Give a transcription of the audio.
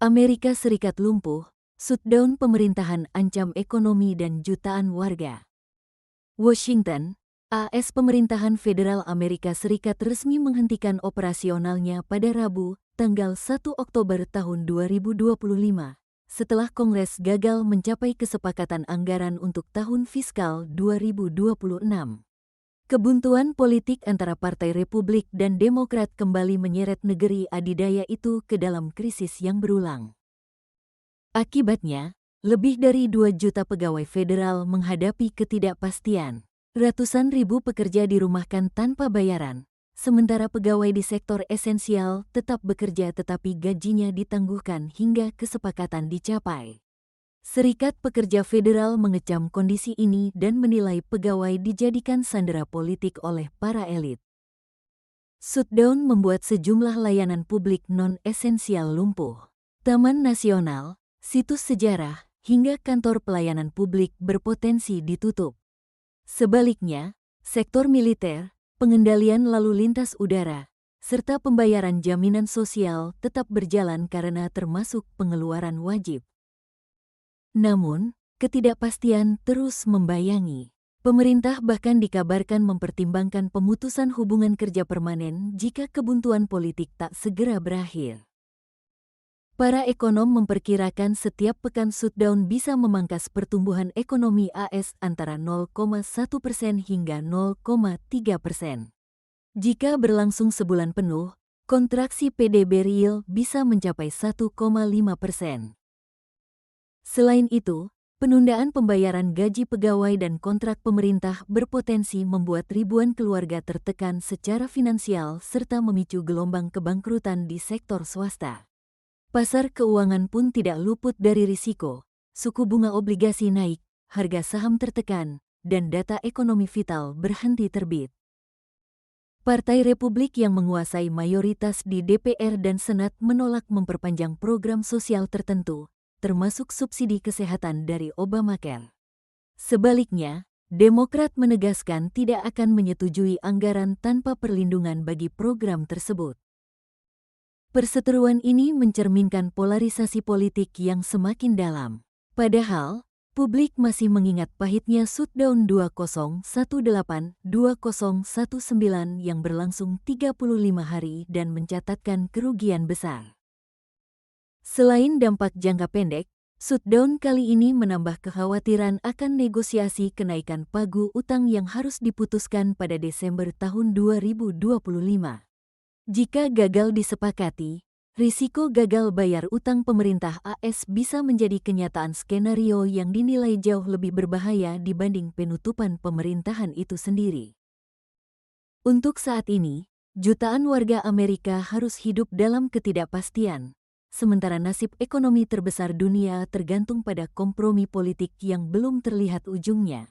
Amerika Serikat lumpuh, shutdown pemerintahan ancam ekonomi dan jutaan warga. Washington, AS. Pemerintahan Federal Amerika Serikat resmi menghentikan operasionalnya pada Rabu, tanggal 1 Oktober tahun 2025, setelah Kongres gagal mencapai kesepakatan anggaran untuk tahun fiskal 2026. Kebuntuan politik antara Partai Republik dan Demokrat kembali menyeret negeri adidaya itu ke dalam krisis yang berulang. Akibatnya, lebih dari 2 juta pegawai federal menghadapi ketidakpastian. Ratusan ribu pekerja dirumahkan tanpa bayaran, sementara pegawai di sektor esensial tetap bekerja tetapi gajinya ditangguhkan hingga kesepakatan dicapai. Serikat Pekerja Federal mengecam kondisi ini dan menilai pegawai dijadikan sandera politik oleh para elit. Shutdown membuat sejumlah layanan publik non-esensial lumpuh. Taman Nasional, situs sejarah, hingga kantor pelayanan publik berpotensi ditutup. Sebaliknya, sektor militer, pengendalian lalu lintas udara, serta pembayaran jaminan sosial tetap berjalan karena termasuk pengeluaran wajib. Namun, ketidakpastian terus membayangi. Pemerintah bahkan dikabarkan mempertimbangkan pemutusan hubungan kerja permanen jika kebuntuan politik tak segera berakhir. Para ekonom memperkirakan setiap pekan shutdown bisa memangkas pertumbuhan ekonomi AS antara 0,1% hingga 0,3%. Jika berlangsung sebulan penuh, kontraksi PDB real bisa mencapai 1,5%. Selain itu, penundaan pembayaran gaji pegawai dan kontrak pemerintah berpotensi membuat ribuan keluarga tertekan secara finansial serta memicu gelombang kebangkrutan di sektor swasta. Pasar keuangan pun tidak luput dari risiko. Suku bunga obligasi naik, harga saham tertekan, dan data ekonomi vital berhenti terbit. Partai Republik yang menguasai mayoritas di DPR dan Senat menolak memperpanjang program sosial tertentu, termasuk subsidi kesehatan dari Obamacare. Sebaliknya, Demokrat menegaskan tidak akan menyetujui anggaran tanpa perlindungan bagi program tersebut. Perseteruan ini mencerminkan polarisasi politik yang semakin dalam. Padahal, publik masih mengingat pahitnya shutdown 2018-2019 yang berlangsung 35 hari dan mencatatkan kerugian besar. Selain dampak jangka pendek, shutdown kali ini menambah kekhawatiran akan negosiasi kenaikan pagu utang yang harus diputuskan pada Desember tahun 2025. Jika gagal disepakati, risiko gagal bayar utang pemerintah AS bisa menjadi kenyataan skenario yang dinilai jauh lebih berbahaya dibanding penutupan pemerintahan itu sendiri. Untuk saat ini, jutaan warga Amerika harus hidup dalam ketidakpastian. Sementara nasib ekonomi terbesar dunia tergantung pada kompromi politik yang belum terlihat ujungnya.